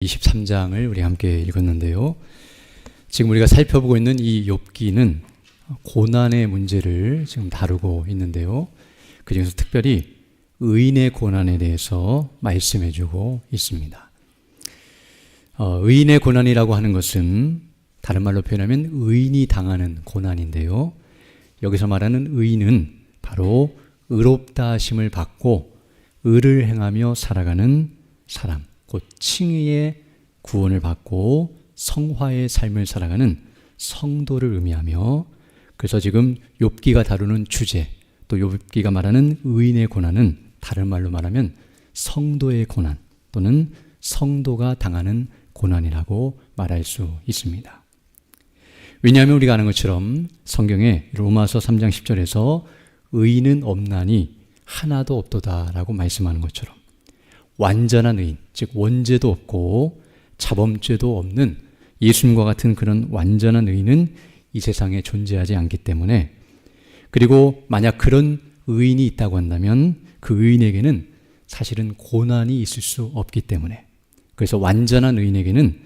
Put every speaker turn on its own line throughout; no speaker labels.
23장을 우리 함께 읽었는데요. 지금 우리가 살펴보고 있는 이 욥기는 고난의 문제를 지금 다루고 있는데요. 그중에서 특별히 의인의 고난에 대해서 말씀해주고 있습니다. 의인의 고난이라고 하는 것은 다른 말로 표현하면 의인이 당하는 고난인데요. 여기서 말하는 의인은 바로 의롭다 하심을 받고 의를 행하며 살아가는 사람, 곧 칭의의 구원을 받고 성화의 삶을 살아가는 성도를 의미하며, 그래서 지금 욥기가 다루는 주제, 또 욥기가 말하는 의인의 고난은 다른 말로 말하면 성도의 고난 또는 성도가 당하는 고난이라고 말할 수 있습니다. 왜냐하면 우리가 아는 것처럼 성경에 로마서 3장 10절에서 의인은 없나니 하나도 없도다라고 말씀하는 것처럼 완전한 의인, 즉 원죄도 없고 자범죄도 없는 예수님과 같은 그런 완전한 의인은 이 세상에 존재하지 않기 때문에, 그리고 만약 그런 의인이 있다고 한다면 그 의인에게는 사실은 고난이 있을 수 없기 때문에, 그래서 완전한 의인에게는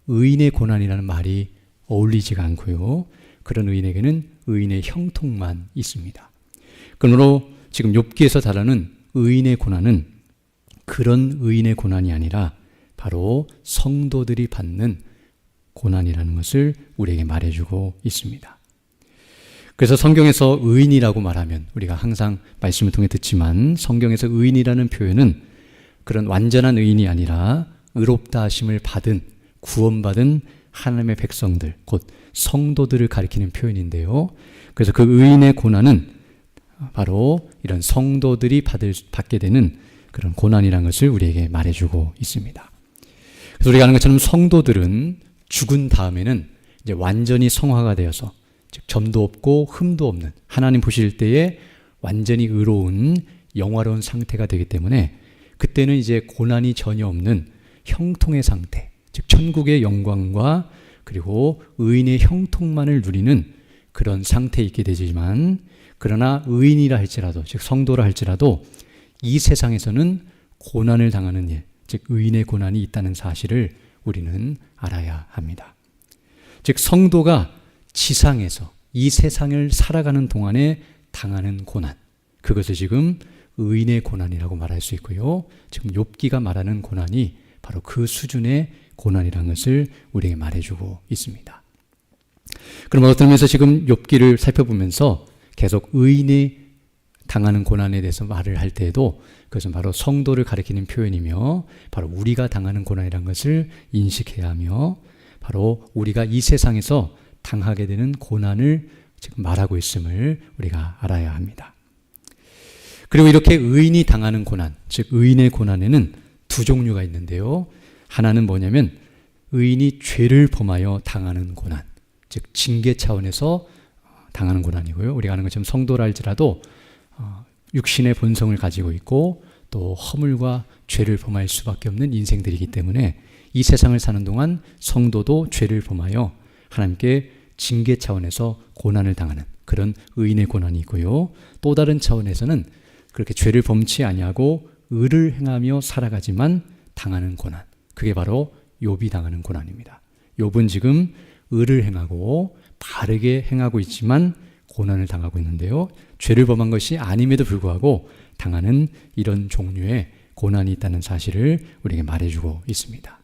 의인의 고난이라는 말이 어울리지가 않고요. 그런 의인에게는 의인의 형통만 있습니다. 그러므로 지금 욥기에서 다루는 의인의 고난은 그런 의인의 고난이 아니라 바로 성도들이 받는 고난이라는 것을 우리에게 말해주고 있습니다. 그래서 성경에서 의인이라고 말하면, 우리가 항상 말씀을 통해 듣지만 성경에서 의인이라는 표현은 그런 완전한 의인이 아니라 의롭다 하심을 받은, 구원받은 하나님의 백성들, 곧 성도들을 가리키는 표현인데요. 그래서 그 의인의 고난은 바로 이런 성도들이 받게 되는 그런 고난이라는 것을 우리에게 말해주고 있습니다. 그래서 우리가 아는 것처럼 성도들은 죽은 다음에는 이제 완전히 성화가 되어서, 즉 점도 없고 흠도 없는, 하나님 보실 때에 완전히 의로운 영화로운 상태가 되기 때문에 그때는 이제 고난이 전혀 없는 형통의 상태, 즉 천국의 영광과 그리고 의인의 형통만을 누리는 그런 상태에 있게 되지만, 그러나 의인이라 할지라도, 즉 성도라 할지라도 이 세상에서는 고난을 당하는 일, 즉 의인의 고난이 있다는 사실을 우리는 알아야 합니다. 즉 성도가 지상에서 이 세상을 살아가는 동안에 당하는 고난, 그것을 지금 의인의 고난이라고 말할 수 있고요. 지금 욥기가 말하는 고난이 바로 그 수준의 고난이라는 것을 우리에게 말해주고 있습니다. 그럼 어떤 면에서 지금 욥기를 살펴보면서 계속 의인이 당하는 고난에 대해서 말을 할 때에도 그것은 바로 성도를 가리키는 표현이며, 바로 우리가 당하는 고난이라는 것을 인식해야 하며, 바로 우리가 이 세상에서 당하게 되는 고난을 지금 말하고 있음을 우리가 알아야 합니다. 그리고 이렇게 의인이 당하는 고난, 즉 의인의 고난에는 두 종류가 있는데요. 하나는 뭐냐면 의인이 죄를 범하여 당하는 고난, 즉 징계 차원에서 당하는 고난이고요. 우리가 아는 것처럼 성도라 할지라도 육신의 본성을 가지고 있고 또 허물과 죄를 범할 수밖에 없는 인생들이기 때문에 이 세상을 사는 동안 성도도 죄를 범하여 하나님께 징계 차원에서 고난을 당하는 그런 의인의 고난이 있고요. 또 다른 차원에서는 그렇게 죄를 범치 아니하고 의를 행하며 살아가지만 당하는 고난, 그게 바로 욥이 당하는 고난입니다. 욥은 지금 의를 행하고 바르게 행하고 있지만 고난을 당하고 있는데요. 죄를 범한 것이 아님에도 불구하고 당하는 이런 종류의 고난이 있다는 사실을 우리에게 말해주고 있습니다.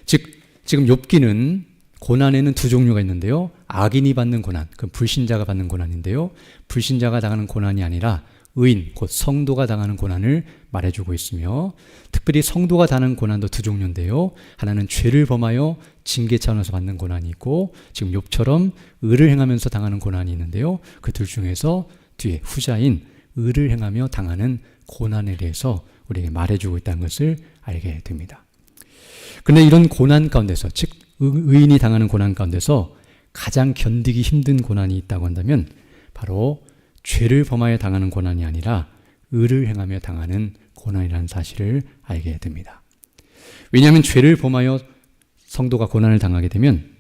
즉 지금 욥기는 고난에는 두 종류가 있는데요. 악인이 받는 고난, 그 불신자가 받는 고난인데요. 불신자가 당하는 고난이 아니라 의인, 곧 성도가 당하는 고난을 말해주고 있으며, 특별히 성도가 당하는 고난도 두 종류인데요. 하나는 죄를 범하여 징계 차원에서 받는 고난이 있고, 지금 욥처럼 의를 행하면서 당하는 고난이 있는데요. 그 둘 중에서 뒤에 후자인 의를 행하며 당하는 고난에 대해서 우리에게 말해주고 있다는 것을 알게 됩니다. 그런데 이런 고난 가운데서, 즉 의인이 당하는 고난 가운데서 가장 견디기 힘든 고난이 있다고 한다면 바로 죄를 범하여 당하는 고난이 아니라 의를 행하며 당하는 고난이라는 사실을 알게 됩니다. 왜냐하면 죄를 범하여 성도가 고난을 당하게 되면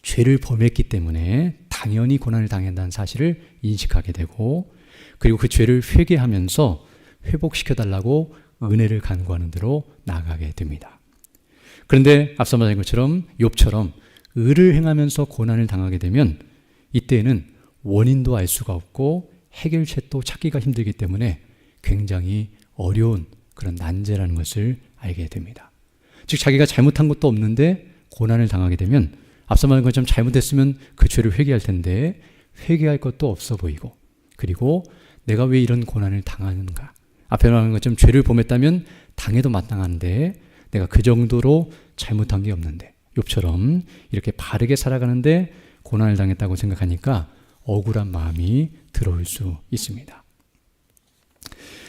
죄를 범했기 때문에 당연히 고난을 당한다는 사실을 인식하게 되고, 그리고 그 죄를 회개하면서 회복시켜달라고 은혜를 간구하는 대로 나아가게 됩니다. 그런데 앞서 말한 것처럼 욥처럼 의를 행하면서 고난을 당하게 되면 이때에는 원인도 알 수가 없고 해결책도 찾기가 힘들기 때문에 굉장히 어려운 그런 난제라는 것을 알게 됩니다. 즉 자기가 잘못한 것도 없는데 고난을 당하게 되면 앞서 말한 것처럼 잘못했으면 그 죄를 회개할 텐데 회개할 것도 없어 보이고, 그리고 내가 왜 이런 고난을 당하는가, 앞에 말한 것처럼 죄를 범했다면 당해도 마땅한데 내가 그 정도로 잘못한 게 없는데, 욥처럼 이렇게 바르게 살아가는데 고난을 당했다고 생각하니까 억울한 마음이 들어올 수 있습니다.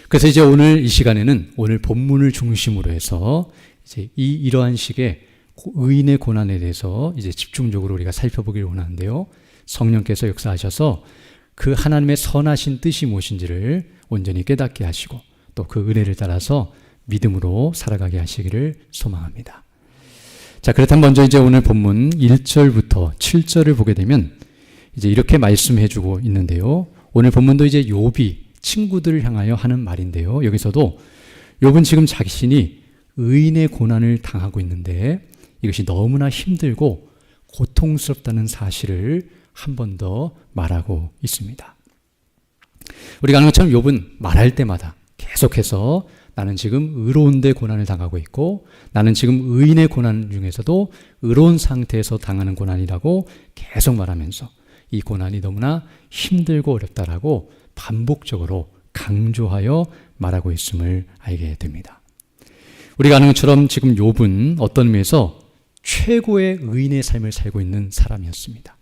그래서 이제 오늘 이 시간에는 오늘 본문을 중심으로 해서 이제 이러한 식의 의인의 고난에 대해서 이제 집중적으로 우리가 살펴보길 원하는데요. 성령께서 역사하셔서 그 하나님의 선하신 뜻이 무엇인지를 온전히 깨닫게 하시고 또 그 은혜를 따라서 믿음으로 살아가게 하시기를 소망합니다. 자, 그렇다면 먼저 이제 오늘 본문 1절부터 7절을 보게 되면 이제 이렇게 말씀해 주고 있는데요. 오늘 본문도 이제 욥이 친구들을 향하여 하는 말인데요. 여기서도 욥은 지금 자신이 의인의 고난을 당하고 있는데 이것이 너무나 힘들고 고통스럽다는 사실을 한 번 더 말하고 있습니다. 우리가 아는 것처럼 욥은 말할 때마다 계속해서 나는 지금 의로운데 고난을 당하고 있고 나는 지금 의인의 고난 중에서도 의로운 상태에서 당하는 고난이라고 계속 말하면서 이 고난이 너무나 힘들고 어렵다라고 반복적으로 강조하여 말하고 있음을 알게 됩니다. 우리가 아는 것처럼 지금 욥은 어떤 의미에서 최고의 의인의 삶을 살고 있는 사람이었습니다.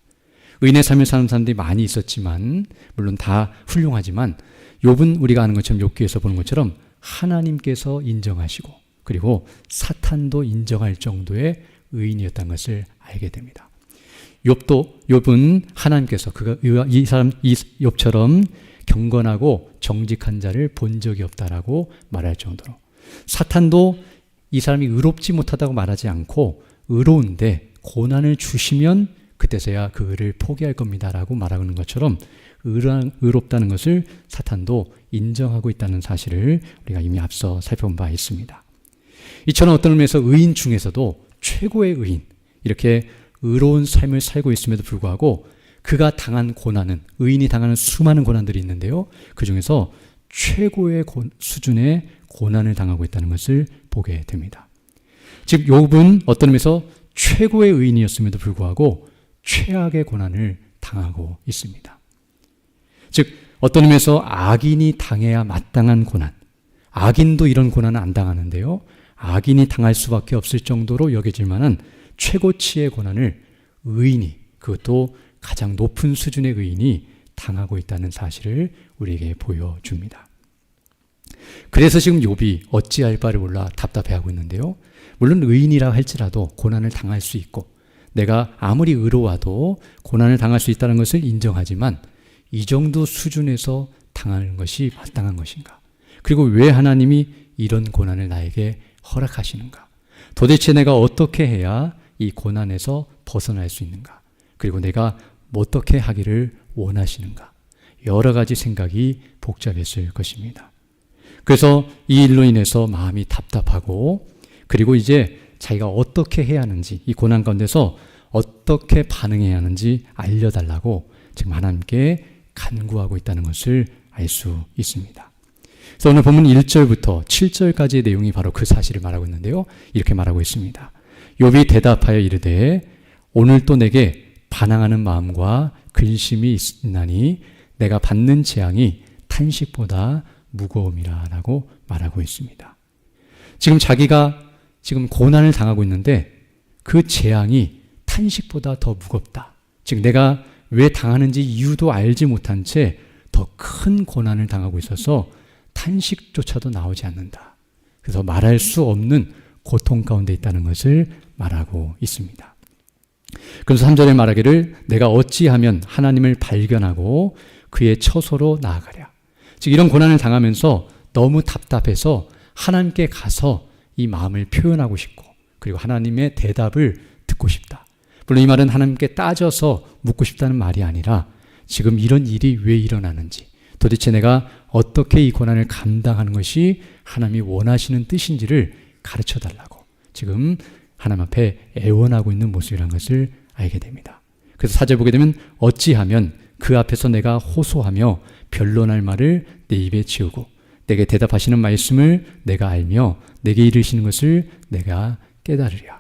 의인의 삶을 사는 사람들이 많이 있었지만 물론 다 훌륭하지만 욥은 우리가 아는 것처럼 욥기에서 보는 것처럼 하나님께서 인정하시고 그리고 사탄도 인정할 정도의 의인이었다는 것을 알게 됩니다. 욥은 하나님께서 이 욥처럼 경건하고 정직한 자를 본 적이 없다라고 말할 정도로, 사탄도 이 사람이 의롭지 못하다고 말하지 않고 의로운데 고난을 주시면 그때서야 그 의를 포기할 겁니다라고 말하는 것처럼 의롭다는 것을 사탄도 인정하고 있다는 사실을 우리가 이미 앞서 살펴본 바 있습니다. 이처럼 어떤 의미에서 의인 중에서도 최고의 의인, 이렇게 의로운 삶을 살고 있음에도 불구하고 그가 당한 고난은, 의인이 당하는 수많은 고난들이 있는데요, 그 중에서 최고의 수준의 고난을 당하고 있다는 것을 보게 됩니다. 즉 욥은 어떤 의미에서 최고의 의인이었음에도 불구하고 최악의 고난을 당하고 있습니다. 즉 어떤 의미에서 악인이 당해야 마땅한 고난, 악인도 이런 고난은 안 당하는데요, 악인이 당할 수밖에 없을 정도로 여겨질 만한 최고치의 고난을 의인이, 그것도 가장 높은 수준의 의인이 당하고 있다는 사실을 우리에게 보여줍니다. 그래서 지금 욥이 어찌할 바를 몰라 답답해하고 있는데요, 물론 의인이라 할지라도 고난을 당할 수 있고 내가 아무리 의로워도 고난을 당할 수 있다는 것을 인정하지만 이 정도 수준에서 당하는 것이 마땅한 것인가? 그리고 왜 하나님이 이런 고난을 나에게 허락하시는가? 도대체 내가 어떻게 해야 이 고난에서 벗어날 수 있는가? 그리고 내가 어떻게 하기를 원하시는가? 여러 가지 생각이 복잡했을 것입니다. 그래서 이 일로 인해서 마음이 답답하고 그리고 이제 자기가 어떻게 해야 하는지, 이 고난 가운데서 어떻게 반응해야 하는지 알려달라고 지금 하나님께 간구하고 있다는 것을 알 수 있습니다. 그래서 오늘 본문 1절부터 7절까지의 내용이 바로 그 사실을 말하고 있는데요, 이렇게 말하고 있습니다. 욥이 대답하여 이르되 오늘 또 내게 반항하는 마음과 근심이 있나니 내가 받는 재앙이 탄식보다 무거움이라 라고 말하고 있습니다. 지금 자기가 지금 고난을 당하고 있는데 그 재앙이 탄식보다 더 무겁다. 즉 내가 왜 당하는지 이유도 알지 못한 채 더 큰 고난을 당하고 있어서 탄식조차도 나오지 않는다. 그래서 말할 수 없는 고통 가운데 있다는 것을 말하고 있습니다. 그래서 3절에 말하기를 내가 어찌하면 하나님을 발견하고 그의 처소로 나아가랴. 즉 이런 고난을 당하면서 너무 답답해서 하나님께 가서 이 마음을 표현하고 싶고 그리고 하나님의 대답을 듣고 싶다. 물론 이 말은 하나님께 따져서 묻고 싶다는 말이 아니라 지금 이런 일이 왜 일어나는지, 도대체 내가 어떻게 이 고난을 감당하는 것이 하나님이 원하시는 뜻인지를 가르쳐 달라고 지금 하나님 앞에 애원하고 있는 모습이라는 것을 알게 됩니다. 그래서 4절 보게 되면 어찌하면 그 앞에서 내가 호소하며 변론할 말을 내 입에 지우고 내게 대답하시는 말씀을 내가 알며 내게 이르시는 것을 내가 깨달으랴.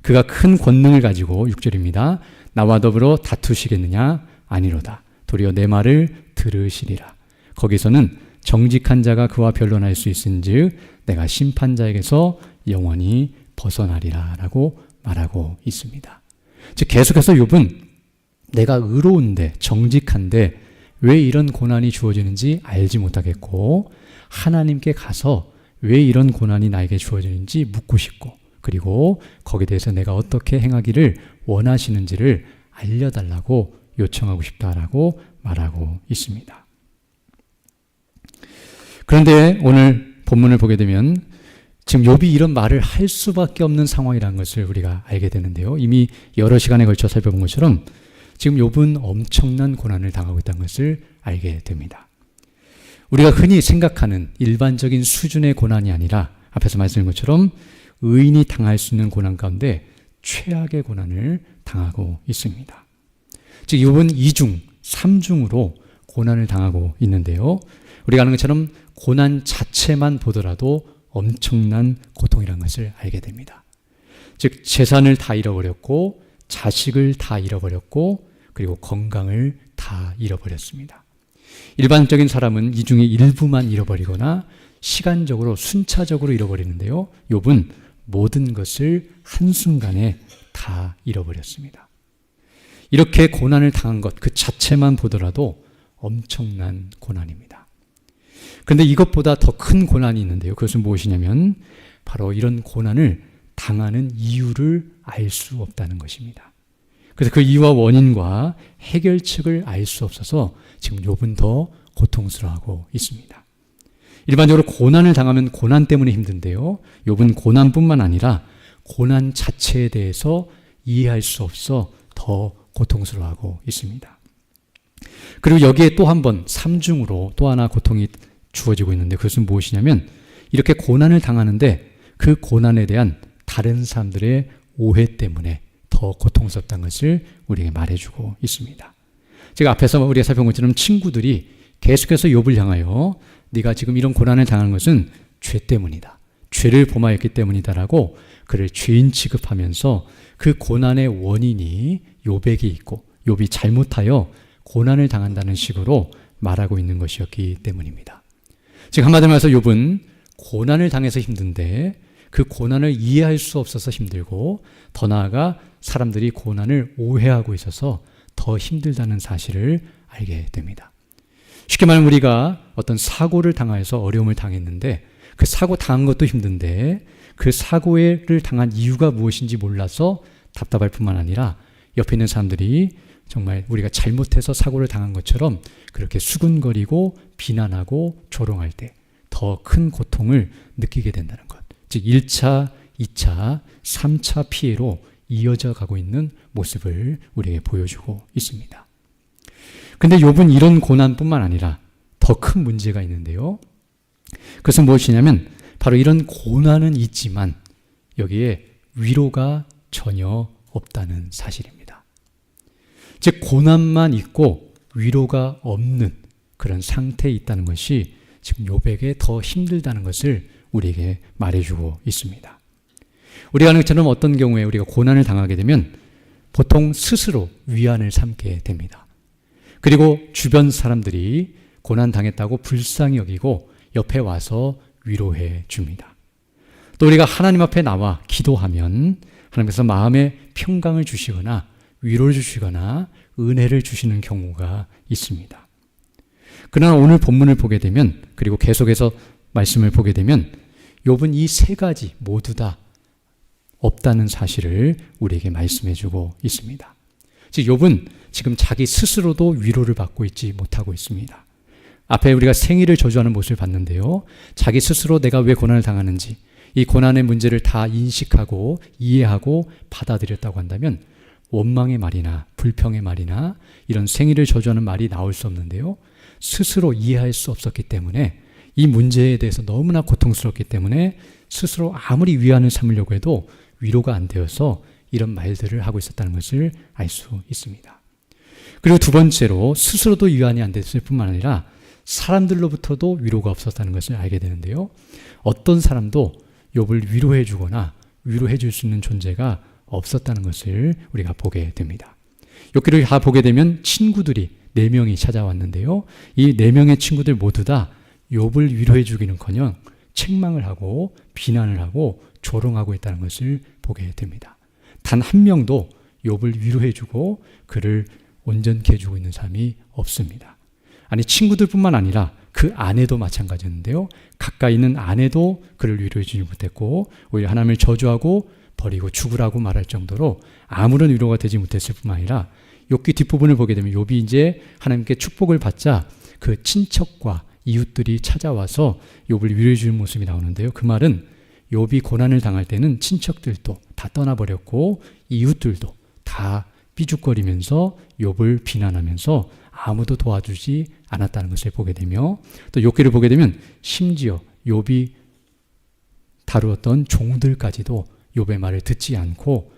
그가 큰 권능을 가지고 6절입니다. 나와 더불어 다투시겠느냐? 아니로다. 도리어 내 말을 들으시리라. 거기서는 정직한 자가 그와 변론할 수 있은즉 내가 심판자에게서 영원히 벗어나리라 라고 말하고 있습니다. 즉 계속해서 욥은 내가 의로운데 정직한데 왜 이런 고난이 주어지는지 알지 못하겠고 하나님께 가서 왜 이런 고난이 나에게 주어지는지 묻고 싶고 그리고 거기에 대해서 내가 어떻게 행하기를 원하시는지를 알려달라고 요청하고 싶다라고 말하고 있습니다. 그런데 오늘 본문을 보게 되면 지금 욥이 이런 말을 할 수밖에 없는 상황이라는 것을 우리가 알게 되는데요. 이미 여러 시간에 걸쳐 살펴본 것처럼 지금 욥은 엄청난 고난을 당하고 있다는 것을 알게 됩니다. 우리가 흔히 생각하는 일반적인 수준의 고난이 아니라 앞에서 말씀드린 것처럼 의인이 당할 수 있는 고난 가운데 최악의 고난을 당하고 있습니다. 즉 욥은 2중, 3중으로 고난을 당하고 있는데요. 우리가 아는 것처럼 고난 자체만 보더라도 엄청난 고통이라는 것을 알게 됩니다. 즉 재산을 다 잃어버렸고 자식을 다 잃어버렸고 그리고 건강을 다 잃어버렸습니다. 일반적인 사람은 이 중에 일부만 잃어버리거나 시간적으로 순차적으로 잃어버리는데요. 욥은 모든 것을 한순간에 다 잃어버렸습니다. 이렇게 고난을 당한 것 그 자체만 보더라도 엄청난 고난입니다. 그런데 이것보다 더 큰 고난이 있는데요. 그것은 무엇이냐면 바로 이런 고난을 당하는 이유를 알 수 없다는 것입니다. 그래서 그 이유와 원인과 해결책을 알 수 없어서 지금 욥은 더 고통스러워하고 있습니다. 일반적으로 고난을 당하면 고난 때문에 힘든데요. 욥은 고난뿐만 아니라 고난 자체에 대해서 이해할 수 없어 더 고통스러워하고 있습니다. 그리고 여기에 또 한 번 3중으로 또 하나 고통이 주어지고 있는데 그것은 무엇이냐면 이렇게 고난을 당하는데 그 고난에 대한 다른 사람들의 오해 때문에 더 고통스럽다는 것을 우리에게 말해주고 있습니다. 제가 앞에서 우리가 살펴본 것처럼 친구들이 계속해서 욥을 향하여 네가 지금 이런 고난을 당하는 것은 죄 때문이다. 죄를 범하였기 때문이다라고 그를 죄인 취급하면서 그 고난의 원인이 욥에게 있고 욥이 잘못하여 고난을 당한다는 식으로 말하고 있는 것이었기 때문입니다. 즉 한마디로 말해서 욥은 고난을 당해서 힘든데 그 고난을 이해할 수 없어서 힘들고 더 나아가 사람들이 고난을 오해하고 있어서 더 힘들다는 사실을 알게 됩니다. 쉽게 말하면 우리가 어떤 사고를 당해서 어려움을 당했는데 그 사고 당한 것도 힘든데 그 사고를 당한 이유가 무엇인지 몰라서 답답할 뿐만 아니라 옆에 있는 사람들이 정말 우리가 잘못해서 사고를 당한 것처럼 그렇게 수군거리고 비난하고 조롱할 때 더 큰 고통을 느끼게 된다는 것. 즉 1차, 2차, 3차 피해로 이어져 가고 있는 모습을 우리에게 보여주고 있습니다. 근데 욥은 이런 고난뿐만 아니라 더 큰 문제가 있는데요. 그것은 무엇이냐면 바로 이런 고난은 있지만 여기에 위로가 전혀 없다는 사실입니다. 즉 고난만 있고 위로가 없는 그런 상태에 있다는 것이 지금 욥에게 더 힘들다는 것을 우리에게 말해주고 있습니다. 우리가 아는 것처럼 어떤 경우에 우리가 고난을 당하게 되면 보통 스스로 위안을 삼게 됩니다. 그리고 주변 사람들이 고난 당했다고 불쌍히 여기고 옆에 와서 위로해 줍니다. 또 우리가 하나님 앞에 나와 기도하면 하나님께서 마음에 평강을 주시거나 위로를 주시거나 은혜를 주시는 경우가 있습니다. 그러나 오늘 본문을 보게 되면 그리고 계속해서 말씀을 보게 되면 욥은 이 세 가지 모두 다 없다는 사실을 우리에게 말씀해 주고 있습니다. 즉 욥은 지금 자기 스스로도 위로를 받고 있지 못하고 있습니다. 앞에 우리가 생일을 저주하는 모습을 봤는데요. 자기 스스로 내가 왜 고난을 당하는지 이 고난의 문제를 다 인식하고 이해하고 받아들였다고 한다면 원망의 말이나 불평의 말이나 이런 생일을 저주하는 말이 나올 수 없는데요. 스스로 이해할 수 없었기 때문에 이 문제에 대해서 너무나 고통스럽기 때문에 스스로 아무리 위안을 삼으려고 해도 위로가 안 되어서 이런 말들을 하고 있었다는 것을 알 수 있습니다. 그리고 두 번째로 스스로도 위안이 안 됐을 뿐만 아니라 사람들로부터도 위로가 없었다는 것을 알게 되는데요. 어떤 사람도 욥을 위로해 주거나 위로해 줄 수 있는 존재가 없었다는 것을 우리가 보게 됩니다. 욥기를 다 보게 되면 친구들이 4명이 찾아왔는데요. 이 4명의 친구들 모두 다 욥을 위로해 주기는커녕 책망을 하고 비난을 하고 조롱하고 있다는 것을 보게 됩니다. 단 한 명도 욥을 위로해 주고 그를 온전케 해주고 있는 사람이 없습니다. 아니 친구들뿐만 아니라 그 아내도 마찬가지였는데요. 가까이 있는 아내도 그를 위로해 주지 못했고 오히려 하나님을 저주하고 버리고 죽으라고 말할 정도로 아무런 위로가 되지 못했을 뿐만 아니라 욥기 뒷부분을 보게 되면 욥이 이제 하나님께 축복을 받자 그 친척과 이웃들이 찾아와서 욥을 위로해 주는 모습이 나오는데요. 그 말은 욥이 고난을 당할 때는 친척들도 다 떠나버렸고 이웃들도 다 삐죽거리면서 욥을 비난하면서 아무도 도와주지 않았다는 것을 보게 되며 또 욥기를 보게 되면 심지어 욥이 다루었던 종들까지도 욥의 말을 듣지 않고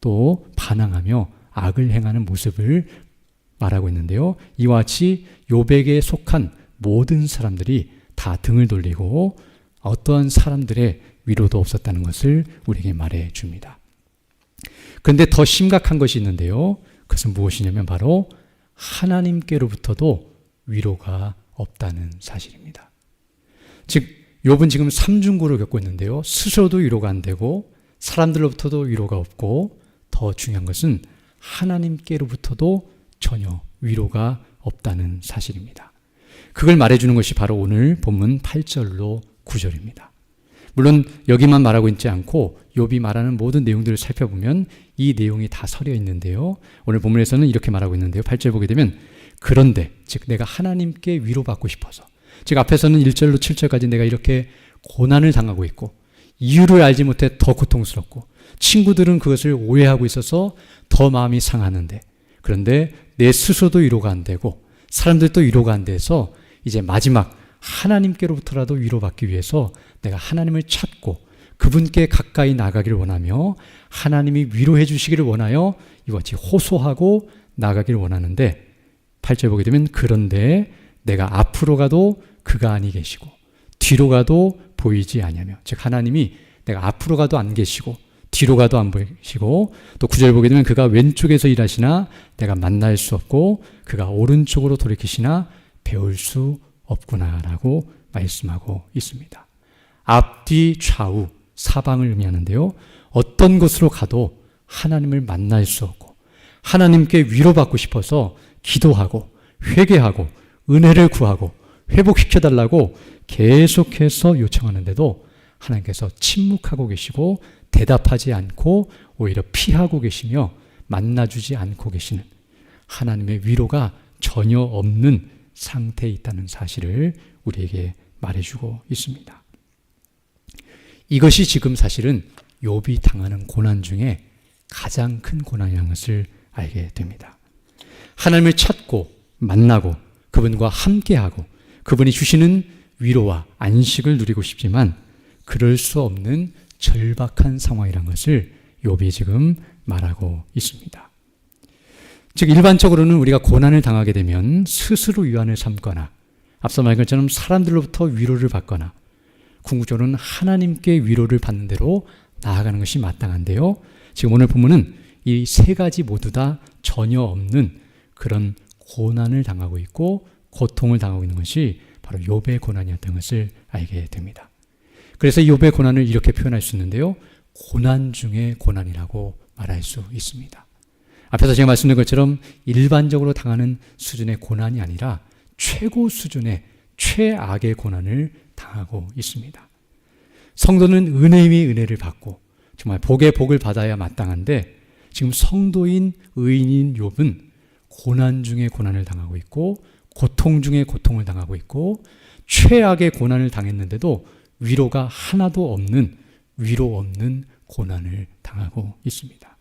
또 반항하며 악을 행하는 모습을 말하고 있는데요. 이와 같이 욥에게 속한 모든 사람들이 다 등을 돌리고 어떠한 사람들의 위로도 없었다는 것을 우리에게 말해 줍니다. 그런데 더 심각한 것이 있는데요. 그것은 무엇이냐면 바로 하나님께로부터도 위로가 없다는 사실입니다. 즉 욥은 지금 삼중고를 겪고 있는데요. 스스로도 위로가 안 되고 사람들로부터도 위로가 없고 더 중요한 것은 하나님께로부터도 전혀 위로가 없다는 사실입니다. 그걸 말해주는 것이 바로 오늘 본문 8절로 9절입니다. 물론 여기만 말하고 있지 않고 욥이 말하는 모든 내용들을 살펴보면 이 내용이 다 서려 있는데요. 오늘 본문에서는 이렇게 말하고 있는데요. 8절 보게 되면 그런데 즉 내가 하나님께 위로받고 싶어서 즉 앞에서는 1절로 7절까지 내가 이렇게 고난을 당하고 있고 이유를 알지 못해 더 고통스럽고 친구들은 그것을 오해하고 있어서 더 마음이 상하는데 그런데 내 스스로도 위로가 안 되고 사람들도 위로가 안 돼서 이제 마지막 하나님께로부터라도 위로받기 위해서 내가 하나님을 찾고 그분께 가까이 나가기를 원하며 하나님이 위로해 주시기를 원하여 이와 같이 호소하고 나가기를 원하는데 8절 보게 되면 그런데 내가 앞으로 가도 그가 아니 계시고 뒤로 가도 보이지 아니하며 즉 하나님이 내가 앞으로 가도 안 계시고 뒤로 가도 안 보이시고 또 9절 보게 되면 그가 왼쪽에서 일하시나 내가 만날 수 없고 그가 오른쪽으로 돌이키시나 배울 수 없구나라고 말씀하고 있습니다. 앞뒤 좌우 사방을 의미하는데요. 어떤 곳으로 가도 하나님을 만날 수 없고 하나님께 위로받고 싶어서 기도하고 회개하고 은혜를 구하고 회복시켜달라고 계속해서 요청하는데도 하나님께서 침묵하고 계시고 대답하지 않고 오히려 피하고 계시며 만나주지 않고 계시는 하나님의 위로가 전혀 없는 상태에 있다는 사실을 우리에게 말해주고 있습니다. 이것이 지금 사실은 욥이 당하는 고난 중에 가장 큰 고난이라는 것을 알게 됩니다. 하나님을 찾고 만나고 그분과 함께하고 그분이 주시는 위로와 안식을 누리고 싶지만 그럴 수 없는 절박한 상황이라는 것을 욥이 지금 말하고 있습니다. 즉 일반적으로는 우리가 고난을 당하게 되면 스스로 위안을 삼거나 앞서 말한 것처럼 사람들로부터 위로를 받거나 궁극적으로는 하나님께 위로를 받는 대로 나아가는 것이 마땅한데요. 지금 오늘 본문은 이 세 가지 모두 다 전혀 없는 그런 고난을 당하고 있고 고통을 당하고 있는 것이 바로 욥의 고난이었던 것을 알게 됩니다. 그래서 욥의 고난을 이렇게 표현할 수 있는데요. 고난 중에 고난이라고 말할 수 있습니다. 앞에서 제가 말씀드린 것처럼 일반적으로 당하는 수준의 고난이 아니라 최고 수준의 최악의 고난을 당하고 있습니다. 성도는 은혜 위에 은혜를 받고 정말 복에 복을 받아야 마땅한데 지금 성도인 의인인 욥은 고난 중에 고난을 당하고 있고 고통 중에 고통을 당하고 있고 최악의 고난을 당했는데도 위로가 하나도 없는 위로 없는 고난을 당하고 있습니다.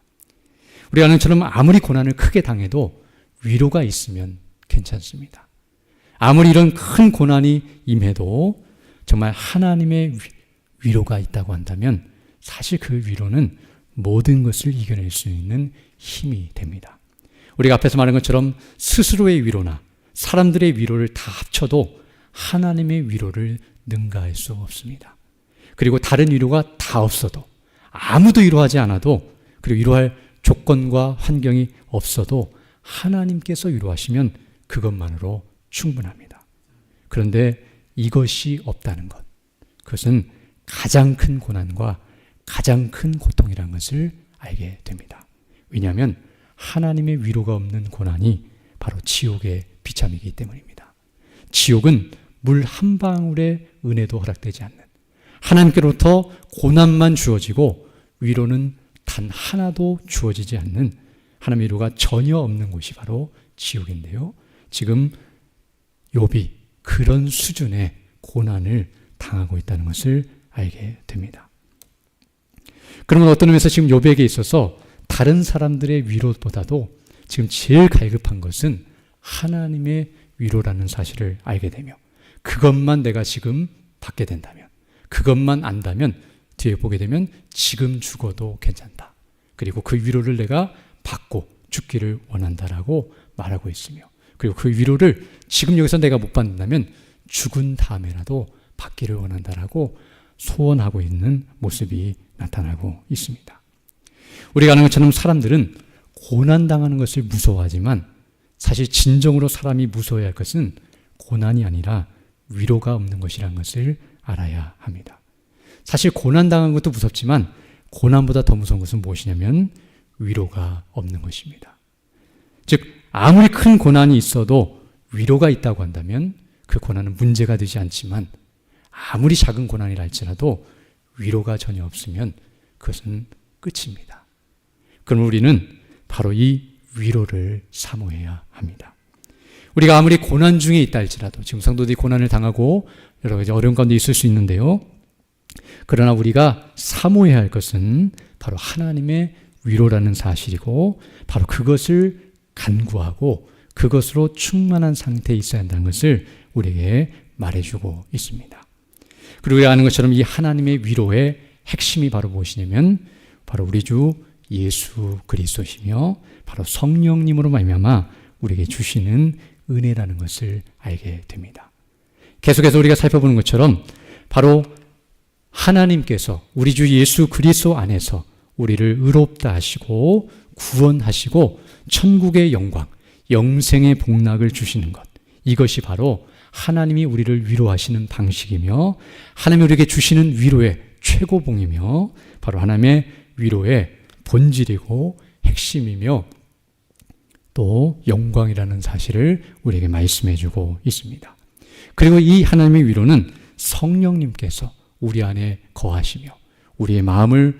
우리 아는 것처럼 아무리 고난을 크게 당해도 위로가 있으면 괜찮습니다. 아무리 이런 큰 고난이 임해도 정말 하나님의 위로가 있다고 한다면 사실 그 위로는 모든 것을 이겨낼 수 있는 힘이 됩니다. 우리가 앞에서 말한 것처럼 스스로의 위로나 사람들의 위로를 다 합쳐도 하나님의 위로를 능가할 수 없습니다. 그리고 다른 위로가 다 없어도, 아무도 위로하지 않아도, 그리고 위로할 조건과 환경이 없어도 하나님께서 위로하시면 그것만으로 충분합니다. 그런데 이것이 없다는 것, 그것은 가장 큰 고난과 가장 큰 고통이라는 것을 알게 됩니다. 왜냐하면 하나님의 위로가 없는 고난이 바로 지옥의 비참이기 때문입니다. 지옥은 물 한 방울의 은혜도 허락되지 않는, 하나님께로부터 고난만 주어지고 위로는 단 하나도 주어지지 않는 하나님의 위로가 전혀 없는 곳이 바로 지옥인데요. 지금 욥이 그런 수준의 고난을 당하고 있다는 것을 알게 됩니다. 그러면 어떤 의미에서 지금 욥에게 있어서 다른 사람들의 위로보다도 지금 제일 갈급한 것은 하나님의 위로라는 사실을 알게 되며, 그것만 내가 지금 받게 된다면, 그것만 안다면 뒤에 보게 되면 지금 죽어도 괜찮다. 그리고 그 위로를 내가 받고 죽기를 원한다라고 말하고 있으며, 그리고 그 위로를 지금 여기서 내가 못 받는다면 죽은 다음에라도 받기를 원한다라고 소원하고 있는 모습이 나타나고 있습니다. 우리가 아는 것처럼 사람들은 고난당하는 것을 무서워하지만 사실 진정으로 사람이 무서워해야 할 것은 고난이 아니라 위로가 없는 것이라는 것을 알아야 합니다. 사실 고난당한 것도 무섭지만 고난보다 더 무서운 것은 무엇이냐면 위로가 없는 것입니다. 즉 아무리 큰 고난이 있어도 위로가 있다고 한다면 그 고난은 문제가 되지 않지만, 아무리 작은 고난이라 할지라도 위로가 전혀 없으면 그것은 끝입니다. 그럼 우리는 바로 이 위로를 사모해야 합니다. 우리가 아무리 고난 중에 있다 할지라도, 지금 성도들이 고난을 당하고 여러 가지 어려운 가운데 있을 수 있는데요. 그러나 우리가 사모해야 할 것은 바로 하나님의 위로라는 사실이고, 바로 그것을 간구하고 그것으로 충만한 상태에 있어야 한다는 것을 우리에게 말해주고 있습니다. 그리고 우리가 아는 것처럼 이 하나님의 위로의 핵심이 바로 무엇이냐면 바로 우리 주 예수 그리스도시며 바로 성령님으로 말미암아 우리에게 주시는 은혜라는 것을 알게 됩니다. 계속해서 우리가 살펴보는 것처럼 바로 하나님께서 우리 주 예수 그리스도 안에서 우리를 의롭다 하시고 구원하시고 천국의 영광, 영생의 복락을 주시는 것, 이것이 바로 하나님이 우리를 위로하시는 방식이며 하나님이 우리에게 주시는 위로의 최고봉이며 바로 하나님의 위로의 본질이고 핵심이며 또 영광이라는 사실을 우리에게 말씀해 주고 있습니다. 그리고 이 하나님의 위로는 성령님께서 우리 안에 거하시며 우리의 마음을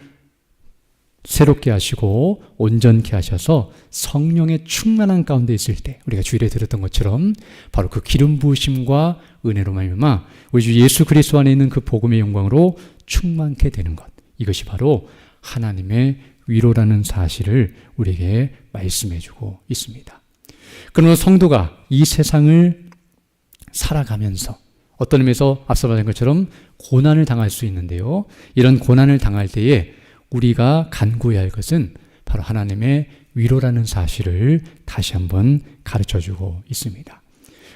새롭게 하시고 온전케 하셔서 성령의 충만한 가운데 있을 때, 우리가 주일에 들었던 것처럼 바로 그 기름 부으심과 은혜로 말미암아 우리 주 예수 그리스도 안에 있는 그 복음의 영광으로 충만케 되는 것, 이것이 바로 하나님의 위로라는 사실을 우리에게 말씀해 주고 있습니다. 그러나 성도가 이 세상을 살아가면서 어떤 의미에서 앞서 말한 것처럼 고난을 당할 수 있는데요. 이런 고난을 당할 때에 우리가 간구해야 할 것은 바로 하나님의 위로라는 사실을 다시 한번 가르쳐주고 있습니다.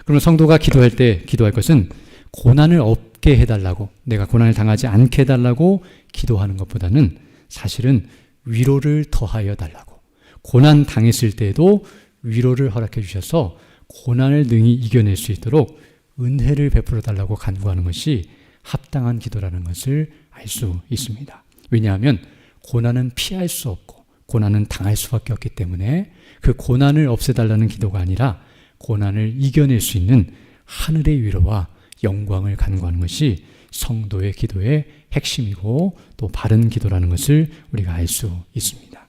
그러면 성도가 기도할 때 기도할 것은 고난을 없게 해달라고, 내가 고난을 당하지 않게 해달라고 기도하는 것보다는 사실은 위로를 더하여 달라고, 고난 당했을 때에도 위로를 허락해 주셔서 고난을 능히 이겨낼 수 있도록 은혜를 베풀어 달라고 간구하는 것이 합당한 기도라는 것을 알 수 있습니다. 왜냐하면 고난은 피할 수 없고 고난은 당할 수밖에 없기 때문에 그 고난을 없애달라는 기도가 아니라 고난을 이겨낼 수 있는 하늘의 위로와 영광을 간구하는 것이 성도의 기도의 핵심이고 또 바른 기도라는 것을 우리가 알 수 있습니다.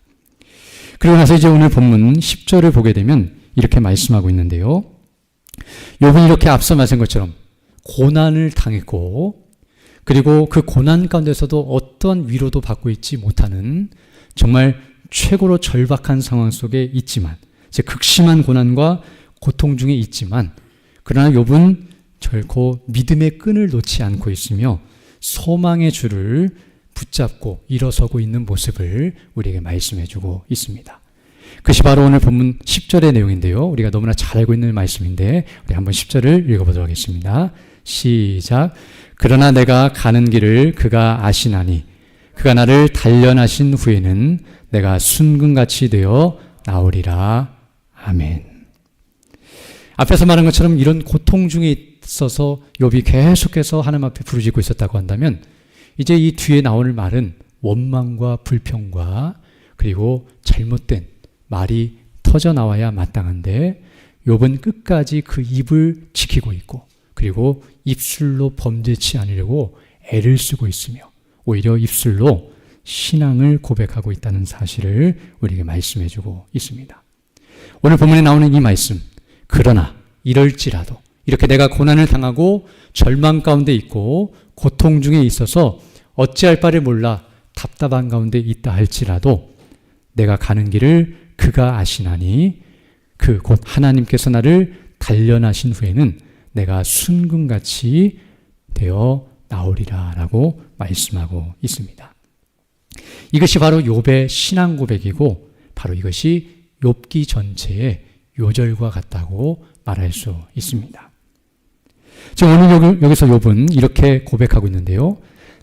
그리고 나서 이제 오늘 본문 10절을 보게 되면 이렇게 말씀하고 있는데요. 욥은 이렇게 앞서 말씀한 것처럼 고난을 당했고, 그리고 그 고난 가운데서도 어떠한 위로도 받고 있지 못하는 정말 최고로 절박한 상황 속에 있지만, 즉 극심한 고난과 고통 중에 있지만, 그러나 욥은 결코 믿음의 끈을 놓지 않고 있으며 소망의 줄을 붙잡고 일어서고 있는 모습을 우리에게 말씀해주고 있습니다. 그것이 바로 오늘 본문 10절의 내용인데요. 우리가 너무나 잘 알고 있는 말씀인데 우리 한번 10절을 읽어보도록 하겠습니다. 시작. 그러나 내가 가는 길을 그가 아시나니 그가 나를 단련하신 후에는 내가 순금같이 되어 나오리라. 아멘. 앞에서 말한 것처럼 이런 고통 중에 있어서 욥이 계속해서 하나님 앞에 부르짖고 있었다고 한다면 이제 이 뒤에 나오는 말은 원망과 불평과 그리고 잘못된 말이 터져 나와야 마땅한데 욥은 끝까지 그 입을 지키고 있고 그리고 입술로 범죄치 않으려고 애를 쓰고 있으며 오히려 입술로 신앙을 고백하고 있다는 사실을 우리에게 말씀해주고 있습니다. 오늘 본문에 나오는 이 말씀, 그러나 이럴지라도 이렇게 내가 고난을 당하고 절망 가운데 있고 고통 중에 있어서 어찌할 바를 몰라 답답한 가운데 있다 할지라도 내가 가는 길을 그가 아시나니 그 곧 하나님께서 나를 단련하신 후에는 내가 순금같이 되어 나오리라 라고 말씀하고 있습니다. 이것이 바로 욥의 신앙 고백이고 바로 이것이 욥기 전체의 요절과 같다고 말할 수 있습니다. 지금 오늘 여기서 욥은 이렇게 고백하고 있는데요.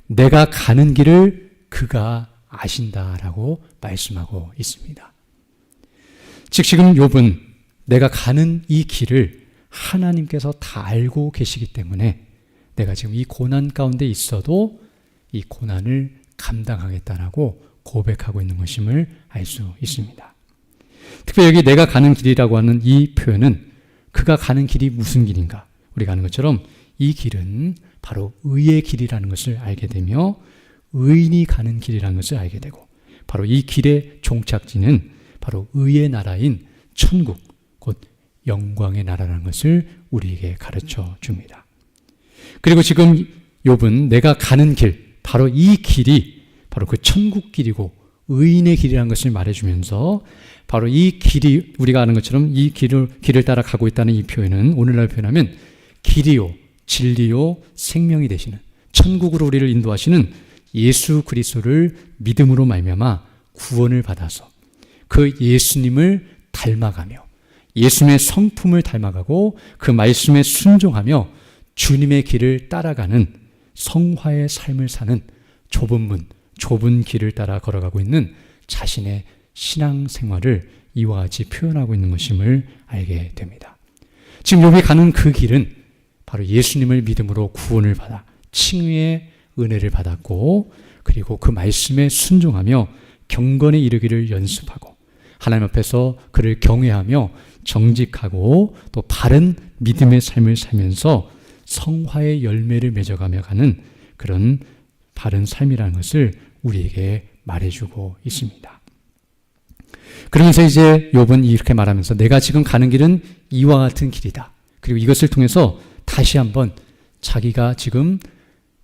내가 가는 길을 그가 아신다라고 말씀하고 있습니다. 즉 지금 욥은 내가 가는 이 길을 하나님께서 다 알고 계시기 때문에 내가 지금 이 고난 가운데 있어도 이 고난을 감당하겠다라고 고백하고 있는 것임을 알 수 있습니다. 특별히 여기 내가 가는 길이라고 하는 이 표현은 그가 가는 길이 무슨 길인가? 우리가 아는 것처럼 이 길은 바로 의의 길이라는 것을 알게 되며 의인이 가는 길이라는 것을 알게 되고 바로 이 길의 종착지는 바로 의의 나라인 천국, 곧 영광의 나라라는 것을 우리에게 가르쳐 줍니다. 그리고 지금 욥은 내가 가는 길, 바로 이 길이 바로 그 천국 길이고 의인의 길이라는 것을 말해주면서 바로 이 길이 우리가 아는 것처럼 이 길을 따라 가고 있다는 이 표현은 오늘날 표현하면 길이요, 진리요, 생명이 되시는 천국으로 우리를 인도하시는 예수 그리스도를 믿음으로 말미암아 구원을 받아서 그 예수님을 닮아가며 예수님의 성품을 닮아가고 그 말씀에 순종하며 주님의 길을 따라가는 성화의 삶을 사는 좁은 문, 좁은 길을 따라 걸어가고 있는 자신의 신앙 생활을 이와 같이 표현하고 있는 것임을 알게 됩니다. 지금 욥이 가는 그 길은 바로 예수님을 믿음으로 구원을 받아 칭의의 은혜를 받았고 그리고 그 말씀에 순종하며 경건에 이르기를 연습하고 하나님 앞에서 그를 경외하며 정직하고 또 바른 믿음의 삶을 살면서 성화의 열매를 맺어가며 가는 그런 바른 삶이라는 것을 우리에게 말해주고 있습니다. 그러면서 이제 욥은 이렇게 말하면서 내가 지금 가는 길은 이와 같은 길이다. 그리고 이것을 통해서 다시 한번 자기가 지금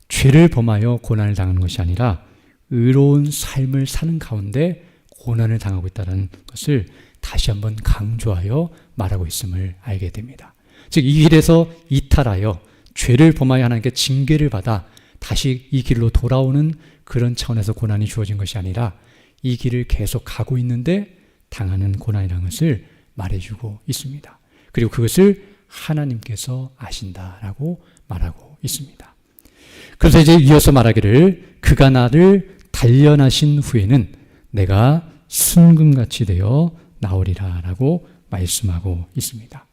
죄를 범하여 고난을 당하는 것이 아니라 의로운 삶을 사는 가운데 고난을 당하고 있다는 것을 다시 한번 강조하여 말하고 있음을 알게 됩니다. 즉 이 길에서 이탈하여 죄를 범하여 하나님께 징계를 받아 다시 이 길로 돌아오는 그런 차원에서 고난이 주어진 것이 아니라 이 길을 계속 가고 있는데 당하는 고난이라는 것을 말해주고 있습니다. 그리고 그것을 하나님께서 아신다라고 말하고 있습니다. 그래서 이제 이어서 말하기를 그가 나를 단련하신 후에는 내가 순금같이 되어 나오리라 라고 말씀하고 있습니다.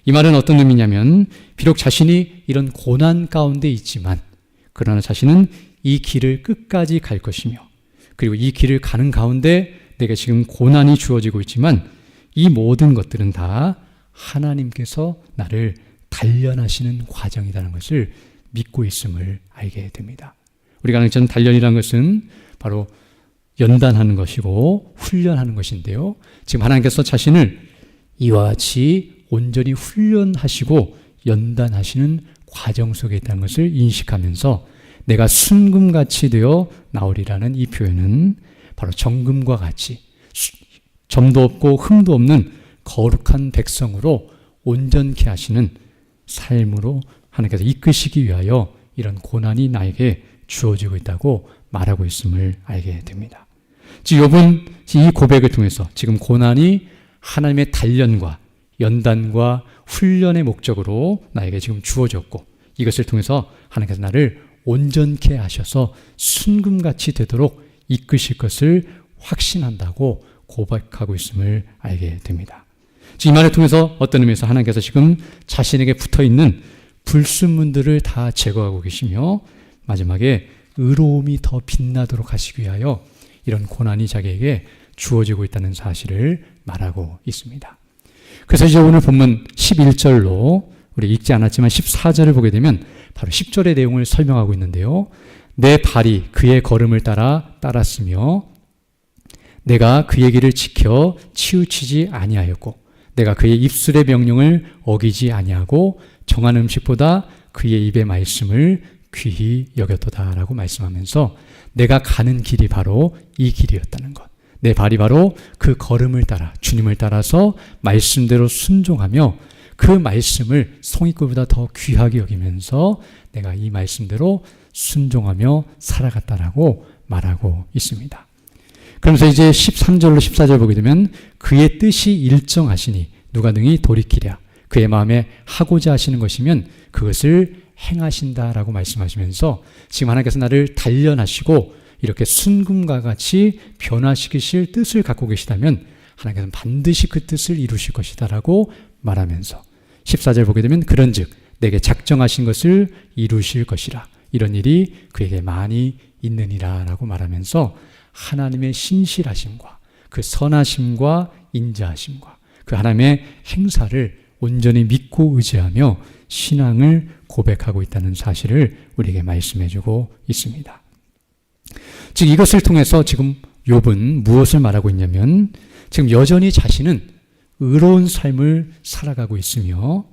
이 말은 어떤 의미냐면 비록 자신이 이런 고난 가운데 있지만 그러나 자신은 이 길을 끝까지 갈 것이며 그리고 이 길을 가는 가운데 내가 지금 고난이 주어지고 있지만 이 모든 것들은 다 하나님께서 나를 단련하시는 과정이라는 것을 믿고 있음을 알게 됩니다. 우리가 아는 것처럼 단련이라는 것은 바로 연단하는 것이고 훈련하는 것인데요. 지금 하나님께서 자신을 이와 같이 온전히 훈련하시고 연단하시는 과정 속에 있다는 것을 인식하면서 내가 순금같이 되어 나오리라는 이 표현은 바로 정금과 같이 점도 없고 흠도 없는 거룩한 백성으로 온전케 하시는 삶으로 하나님께서 이끄시기 위하여 이런 고난이 나에게 주어지고 있다고 말하고 있음을 알게 됩니다. 즉 욥은 이 고백을 통해서 지금 고난이 하나님의 단련과 연단과 훈련의 목적으로 나에게 지금 주어졌고, 이것을 통해서 하나님께서 나를 온전케 하셔서 순금같이 되도록 이끄실 것을 확신한다고 고백하고 있음을 알게 됩니다. 이 말을 통해서 어떤 의미에서 하나님께서 지금 자신에게 붙어있는 불순물들을 다 제거하고 계시며 마지막에 의로움이 더 빛나도록 하시기 위하여 이런 고난이 자기에게 주어지고 있다는 사실을 말하고 있습니다. 그래서 이제 오늘 본문 11절로 우리 읽지 않았지만 14절을 보게 되면 바로 10절의 내용을 설명하고 있는데요. 내 발이 그의 걸음을 따랐으며 내가 그의 길을 지켜 치우치지 아니하였고 내가 그의 입술의 명령을 어기지 아니하고 정한 음식보다 그의 입의 말씀을 귀히 여겼도다라고 말씀하면서 내가 가는 길이 바로 이 길이었다는 것, 내 발이 바로 그 걸음을 따라 주님을 따라서 말씀대로 순종하며 그 말씀을 송이꿀보다 더 귀하게 여기면서 내가 이 말씀대로 순종하며 살아갔다라고 말하고 있습니다. 그러면서 이제 13절로 14절 보게 되면 그의 뜻이 일정하시니 누가 능히 돌이키랴, 그의 마음에 하고자 하시는 것이면 그것을 행하신다라고 말씀하시면서 지금 하나님께서 나를 단련하시고 이렇게 순금과 같이 변화시키실 뜻을 갖고 계시다면 하나님께서는 반드시 그 뜻을 이루실 것이다라고 말하면서 14절 보게 되면 그런즉 내게 작정하신 것을 이루실 것이라, 이런 일이 그에게 많이 있느니라 라고 말하면서 하나님의 신실하심과 그 선하심과 인자하심과 그 하나님의 행사를 온전히 믿고 의지하며 신앙을 고백하고 있다는 사실을 우리에게 말씀해주고 있습니다. 즉 이것을 통해서 지금 욥은 무엇을 말하고 있냐면 지금 여전히 자신은 의로운 삶을 살아가고 있으며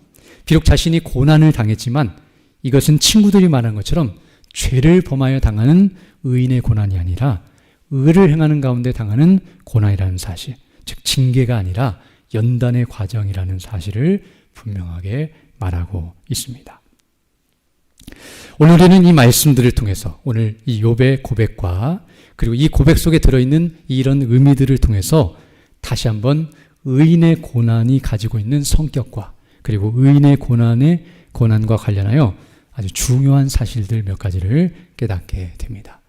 비록 자신이 고난을 당했지만 이것은 친구들이 말한 것처럼 죄를 범하여 당하는 의인의 고난이 아니라 의를 행하는 가운데 당하는 고난이라는 사실, 즉 징계가 아니라 연단의 과정이라는 사실을 분명하게 말하고 있습니다. 오늘 우리는 이 말씀들을 통해서 오늘 이 욥의 고백과 그리고 이 고백 속에 들어있는 이런 의미들을 통해서 다시 한번 의인의 고난이 가지고 있는 성격과 그리고 의인의 고난과 관련하여 아주 중요한 사실들 몇 가지를 깨닫게 됩니다.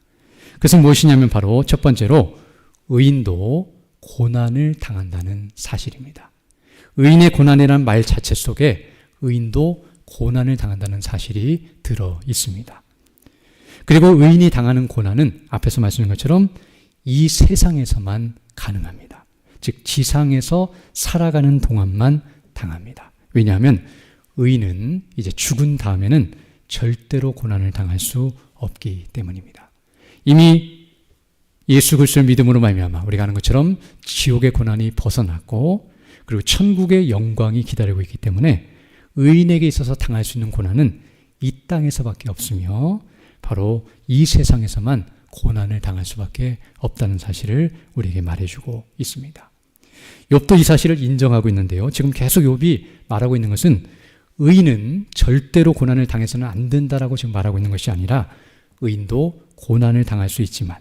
그것은 무엇이냐면 바로 첫 번째로 의인도 고난을 당한다는 사실입니다. 의인의 고난이라는 말 자체 속에 의인도 고난을 당한다는 사실이 들어 있습니다. 그리고 의인이 당하는 고난은 앞에서 말씀드린 것처럼 이 세상에서만 가능합니다. 즉 지상에서 살아가는 동안만 당합니다. 왜냐하면 의인은 이제 죽은 다음에는 절대로 고난을 당할 수 없기 때문입니다. 이미 예수 그리스도를 믿음으로 말미암아 우리가 아는 것처럼 지옥의 고난이 벗어났고 그리고 천국의 영광이 기다리고 있기 때문에 의인에게 있어서 당할 수 있는 고난은 이 땅에서밖에 없으며 바로 이 세상에서만 고난을 당할 수밖에 없다는 사실을 우리에게 말해주고 있습니다. 욥도 이 사실을 인정하고 있는데요. 지금 계속 욥이 말하고 있는 것은 의인은 절대로 고난을 당해서는 안 된다라고 지금 말하고 있는 것이 아니라 의인도 고난을 당할 수 있지만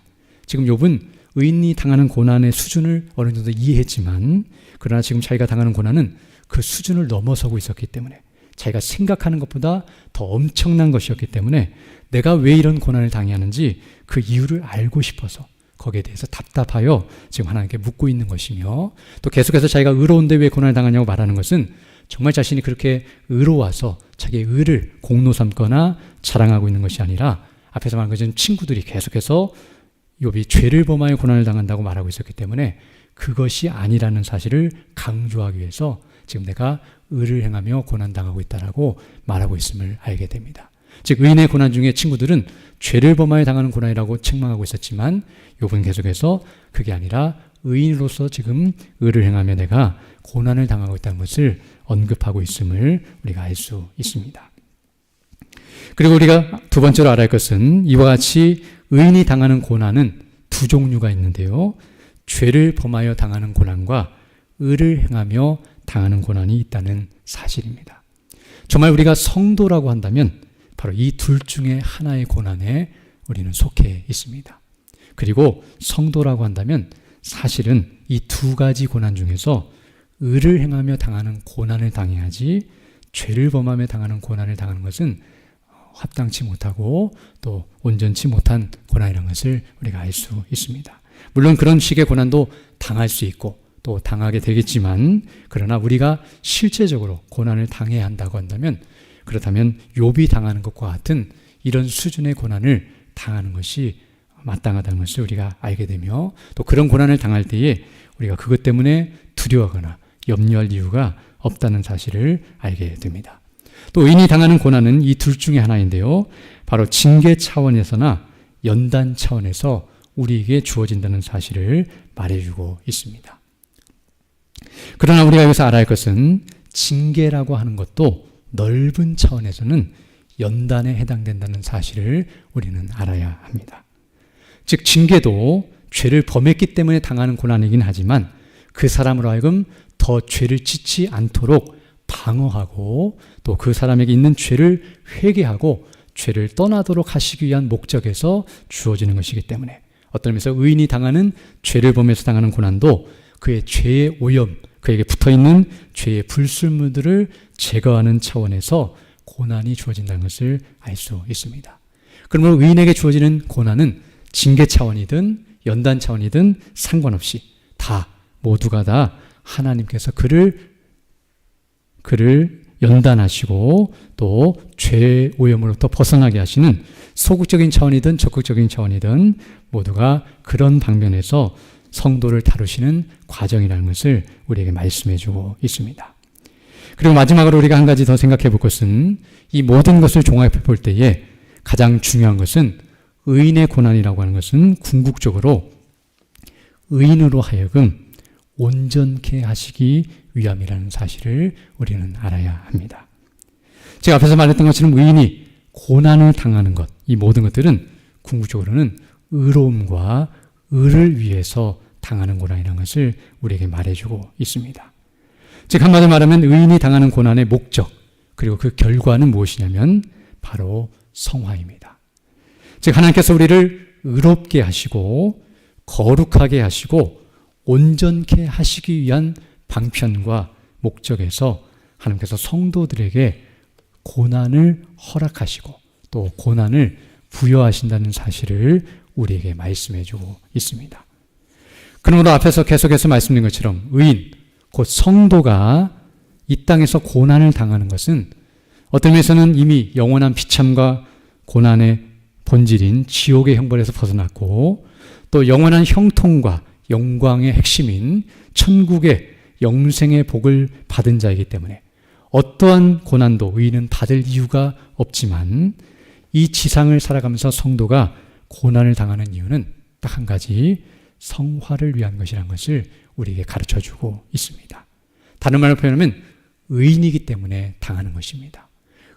지금 욥은 의인이 당하는 고난의 수준을 어느 정도 이해했지만 그러나 지금 자기가 당하는 고난은 그 수준을 넘어서고 있었기 때문에 자기가 생각하는 것보다 더 엄청난 것이었기 때문에 내가 왜 이런 고난을 당해야 하는지 그 이유를 알고 싶어서 거기에 대해서 답답하여 지금 하나님께 묻고 있는 것이며 또 계속해서 자기가 의로운데 왜 고난을 당하냐고 말하는 것은 정말 자신이 그렇게 의로워서 자기의 의를 공로 삼거나 자랑하고 있는 것이 아니라 앞에서 말한 것은 친구들이 계속해서 욥이 죄를 범하여 고난을 당한다고 말하고 있었기 때문에 그것이 아니라는 사실을 강조하기 위해서 지금 내가 의를 행하며 고난당하고 있다라고 말하고 있음을 알게 됩니다. 즉 의인의 고난 중에 친구들은 죄를 범하여 당하는 고난이라고 책망하고 있었지만 욥은 계속해서 그게 아니라 의인으로서 지금 의를 행하며 내가 고난을 당하고 있다는 것을 언급하고 있음을 우리가 알 수 있습니다. 그리고 우리가 두 번째로 알아야 할 것은 이와 같이 의인이 당하는 고난은 두 종류가 있는데요. 죄를 범하여 당하는 고난과 의를 행하며 당하는 고난이 있다는 사실입니다. 정말 우리가 성도라고 한다면 바로 이 둘 중에 하나의 고난에 우리는 속해 있습니다. 그리고 성도라고 한다면 사실은 이 두 가지 고난 중에서 의를 행하며 당하는 고난을 당해야지 죄를 범하며 당하는 고난을 당하는 것은 합당치 못하고 또 온전치 못한 고난이라는 것을 우리가 알 수 있습니다. 물론 그런 식의 고난도 당할 수 있고 또 당하게 되겠지만, 그러나 우리가 실제적으로 고난을 당해야 한다고 한다면, 그렇다면 욥이 당하는 것과 같은 이런 수준의 고난을 당하는 것이 마땅하다는 것을 우리가 알게 되며, 또 그런 고난을 당할 때에 우리가 그것 때문에 두려워하거나 염려할 이유가 없다는 사실을 알게 됩니다. 또 의인이 당하는 고난은 이 둘 중에 하나인데요, 바로 징계 차원에서나 연단 차원에서 우리에게 주어진다는 사실을 말해주고 있습니다. 그러나 우리가 여기서 알아야 할 것은 징계라고 하는 것도 넓은 차원에서는 연단에 해당된다는 사실을 우리는 알아야 합니다. 즉 징계도 죄를 범했기 때문에 당하는 고난이긴 하지만 그 사람으로 하여금 더 죄를 짓지 않도록 방어하고 또 그 사람에게 있는 죄를 회개하고 죄를 떠나도록 하시기 위한 목적에서 주어지는 것이기 때문에, 어떤 의미에서 의인이 당하는 죄를 범해서 당하는 고난도 그의 죄의 오염, 그에게 붙어있는 죄의 불순물들을 제거하는 차원에서 고난이 주어진다는 것을 알 수 있습니다. 그러므로 의인에게 주어지는 고난은 징계 차원이든 연단 차원이든 상관없이 다 모두가 다 하나님께서 그를 연단하시고 또 죄의 오염으로부터 벗어나게 하시는 소극적인 차원이든 적극적인 차원이든 모두가 그런 방면에서 성도를 다루시는 과정이라는 것을 우리에게 말씀해주고 있습니다. 그리고 마지막으로 우리가 한 가지 더 생각해 볼 것은, 이 모든 것을 종합해 볼 때에 가장 중요한 것은 의인의 고난이라고 하는 것은 궁극적으로 의인으로 하여금 온전케 하시기 위함이라는 사실을 우리는 알아야 합니다. 제가 앞에서 말했던 것처럼 의인이 고난을 당하는 것, 이 모든 것들은 궁극적으로는 의로움과 의를 위해서 당하는 고난이라는 것을 우리에게 말해주고 있습니다. 즉 한마디로 말하면 의인이 당하는 고난의 목적, 그리고 그 결과는 무엇이냐면 바로 성화입니다. 즉 하나님께서 우리를 의롭게 하시고 거룩하게 하시고 온전케 하시기 위한 방편과 목적에서 하나님께서 성도들에게 고난을 허락하시고 또 고난을 부여하신다는 사실을 우리에게 말씀해주고 있습니다. 그러므로 앞에서 계속해서 말씀드린 것처럼 의인, 곧 성도가 이 땅에서 고난을 당하는 것은 어떤 면에서는 이미 영원한 비참과 고난의 본질인 지옥의 형벌에서 벗어났고, 또 영원한 형통과 영광의 핵심인 천국의 영생의 복을 받은 자이기 때문에 어떠한 고난도 의인은 받을 이유가 없지만, 이 지상을 살아가면서 성도가 고난을 당하는 이유는 딱 한 가지, 성화를 위한 것이라는 것을 우리에게 가르쳐주고 있습니다. 다른 말로 표현하면 의인이기 때문에 당하는 것입니다.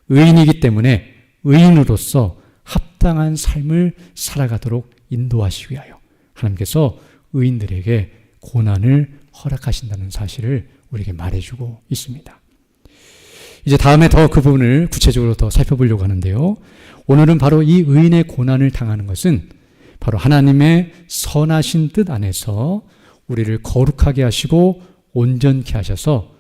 의인이기 때문에 의인으로서 합당한 삶을 살아가도록 인도하시기 위하여 하나님께서 의인들에게 고난을 허락하신다는 사실을 우리에게 말해주고 있습니다. 이제 다음에 더 그 부분을 구체적으로 더 살펴보려고 하는데요, 오늘은 바로 이 의인의 고난을 당하는 것은 바로 하나님의 선하신 뜻 안에서 우리를 거룩하게 하시고 온전케 하셔서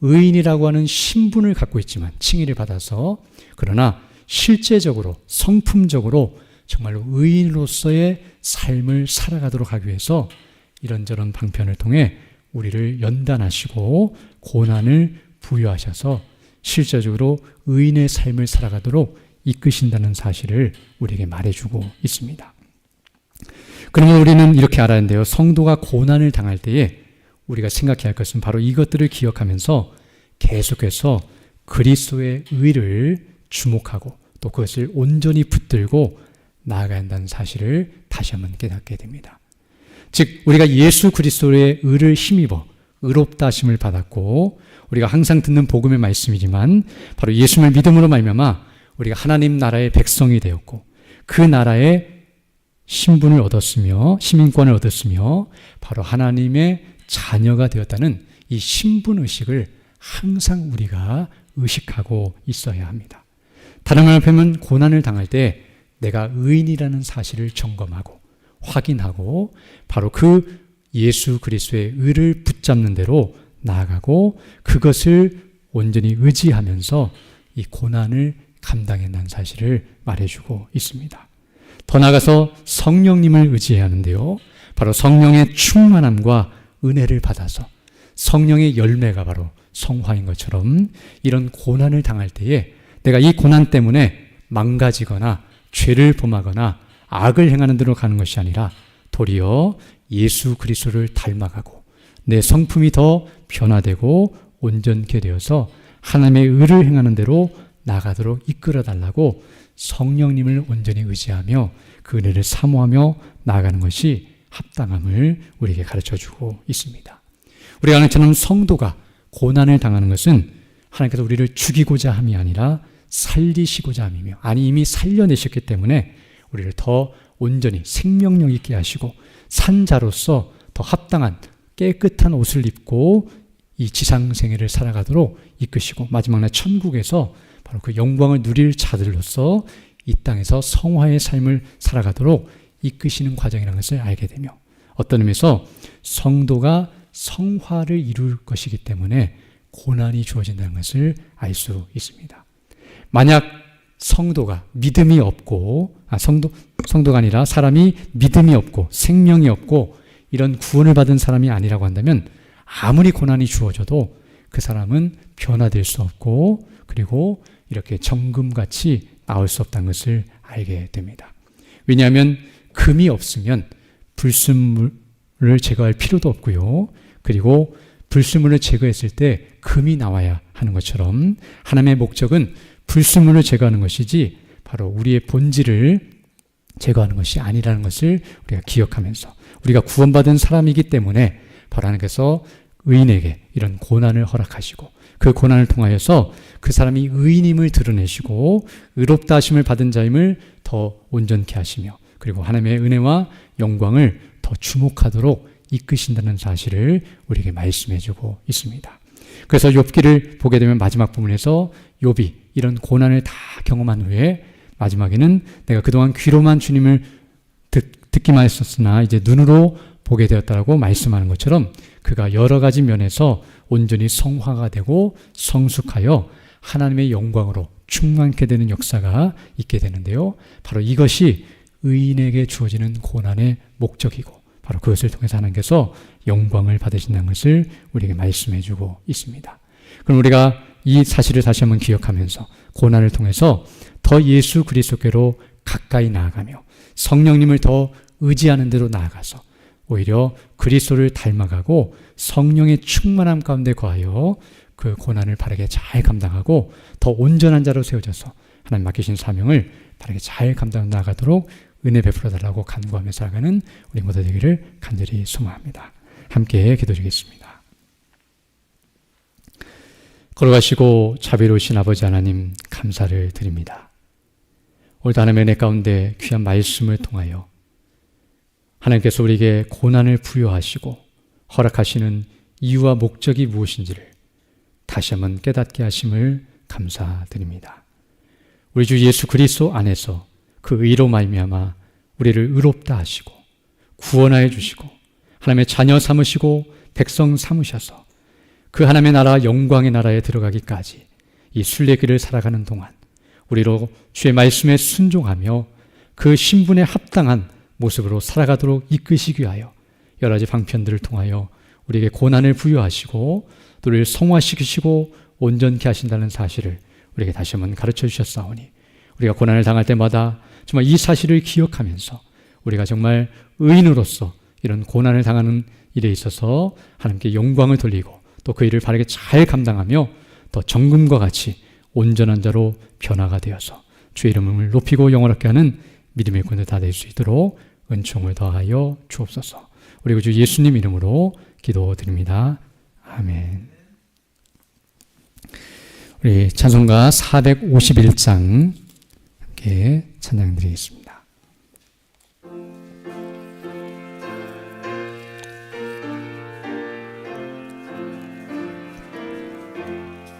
의인이라고 하는 신분을 갖고 있지만, 칭의를 받아서, 그러나 실제적으로 성품적으로 정말로 의인으로서의 삶을 살아가도록 하기 위해서 이런저런 방편을 통해 우리를 연단하시고 고난을 부여하셔서 실제적으로 의인의 삶을 살아가도록 이끄신다는 사실을 우리에게 말해주고 있습니다. 그러면 우리는 이렇게 알아야 하는데요, 성도가 고난을 당할 때에 우리가 생각해야 할 것은 바로 이것들을 기억하면서 계속해서 그리스도의 의를 주목하고 또 그것을 온전히 붙들고 나아가야 한다는 사실을 다시 한번 깨닫게 됩니다. 즉 우리가 예수 그리스도의 의를 힘입어 의롭다 하심을 받았고, 우리가 항상 듣는 복음의 말씀이지만 바로 예수를 믿음으로 말미암아 우리가 하나님 나라의 백성이 되었고, 그 나라의 신분을 얻었으며 시민권을 얻었으며 바로 하나님의 자녀가 되었다는 이 신분의식을 항상 우리가 의식하고 있어야 합니다. 다른 말로 하면 고난을 당할 때 내가 의인이라는 사실을 점검하고 확인하고 바로 그 예수 그리스도의 의를 붙잡는 대로 나아가고 그것을 온전히 의지하면서 이 고난을 감당해낸 사실을 말해주고 있습니다. 더 나아가서 성령님을 의지해야 하는데요. 바로 성령의 충만함과 은혜를 받아서 성령의 열매가 바로 성화인 것처럼 이런 고난을 당할 때에 내가 이 고난 때문에 망가지거나 죄를 범하거나 악을 행하는 대로 가는 것이 아니라 도리어 예수 그리스도를 닮아가고 내 성품이 더 변화되고 온전케 되어서 하나님의 의를 행하는 대로 나가도록 이끌어 달라고 성령님을 온전히 의지하며 그 은혜를 사모하며 나아가는 것이 합당함을 우리에게 가르쳐주고 있습니다. 우리가 아는 것처럼 성도가 고난을 당하는 것은 하나님께서 우리를 죽이고자 함이 아니라 살리시고자 함이며 아니 이미 살려내셨기 때문에 우리를 더 온전히 생명력 있게 하시고 산자로서 더 합당한 깨끗한 옷을 입고 이 지상생애를 살아가도록 이끄시고 마지막 날 천국에서 바로 그 영광을 누릴 자들로서 이 땅에서 성화의 삶을 살아가도록 이끄시는 과정이라는 것을 알게 되며 어떤 의미에서 성도가 성화를 이룰 것이기 때문에 고난이 주어진다는 것을 알 수 있습니다. 만약 성도가 믿음이 없고 성도가 아니라 사람이 믿음이 없고 생명이 없고 이런 구원을 받은 사람이 아니라고 한다면 아무리 고난이 주어져도 그 사람은 변화될 수 없고 그리고 이렇게 정금같이 나올 수 없다는 것을 알게 됩니다. 왜냐하면 금이 없으면 불순물을 제거할 필요도 없고요. 그리고 불순물을 제거했을 때 금이 나와야 하는 것처럼 하나님의 목적은 불순물을 제거하는 것이지 바로 우리의 본질을 제거하는 것이 아니라는 것을 우리가 기억하면서 우리가 구원받은 사람이기 때문에 바로 하나님께서 의인에게 이런 고난을 허락하시고 그 고난을 통하여서 그 사람이 의인임을 드러내시고 의롭다 하심을 받은 자임을 더 온전케 하시며 그리고 하나님의 은혜와 영광을 더 주목하도록 이끄신다는 사실을 우리에게 말씀해주고 있습니다. 그래서 욥기를 보게 되면 마지막 부분에서 욥이 이런 고난을 다 경험한 후에 마지막에는 내가 그동안 귀로만 주님을 듣기만 했었으나 이제 눈으로 보게 되었다라고 말씀하는 것처럼 그가 여러 가지 면에서 온전히 성화가 되고 성숙하여 하나님의 영광으로 충만케 되는 역사가 있게 되는데요. 바로 이것이 의인에게 주어지는 고난의 목적이고 바로 그것을 통해서 하나님께서 영광을 받으신다는 것을 우리에게 말씀해 주고 있습니다. 그럼 우리가 이 사실을 다시 한번 기억하면서 고난을 통해서 더 예수 그리스도께로 가까이 나아가며 성령님을 더 의지하는 대로 나아가서 오히려 그리스도를 닮아가고 성령의 충만함 가운데 거하여 그 고난을 바르게 잘 감당하고 더 온전한 자로 세워져서 하나님 맡기신 사명을 바르게 잘 감당 나가도록 은혜 베풀어 달라고 간구하며 살아가는 우리 모두 되기를 간절히 소망합니다. 함께 기도드리겠습니다. 걸어가시고 자비로우신 아버지 하나님 감사를 드립니다. 오늘도 하나님의 은혜 가운데 귀한 말씀을 통하여 하나님께서 우리에게 고난을 부여하시고 허락하시는 이유와 목적이 무엇인지를 다시 한번 깨닫게 하심을 감사드립니다. 우리 주 예수 그리스도 안에서 그 의로 말미암아 우리를 의롭다 하시고 구원하여 주시고 하나님의 자녀 삼으시고 백성 삼으셔서 그 하나님의 나라 영광의 나라에 들어가기까지 이 순례길을 살아가는 동안 우리로 주의 말씀에 순종하며 그 신분에 합당한 모습으로 살아가도록 이끄시기 위하여 여러 가지 방편들을 통하여 우리에게 고난을 부여하시고 또 우리를 성화시키시고 온전케 하신다는 사실을 우리에게 다시 한번 가르쳐 주셨사오니 우리가 고난을 당할 때마다 정말 이 사실을 기억하면서 우리가 정말 의인으로서 이런 고난을 당하는 일에 있어서 하나님께 영광을 돌리고 또 그 일을 바르게 잘 감당하며 더 정금과 같이 온전한 자로 변화가 되어서 주의 이름을 높이고 영원하게 하는 믿음의 군대 다 될 수 있도록 은총을 더하여 주옵소서. 우리 주 예수님 이름으로 기도드립니다. 아멘. 우리 찬송가 451장 함께 찬양드리겠습니다.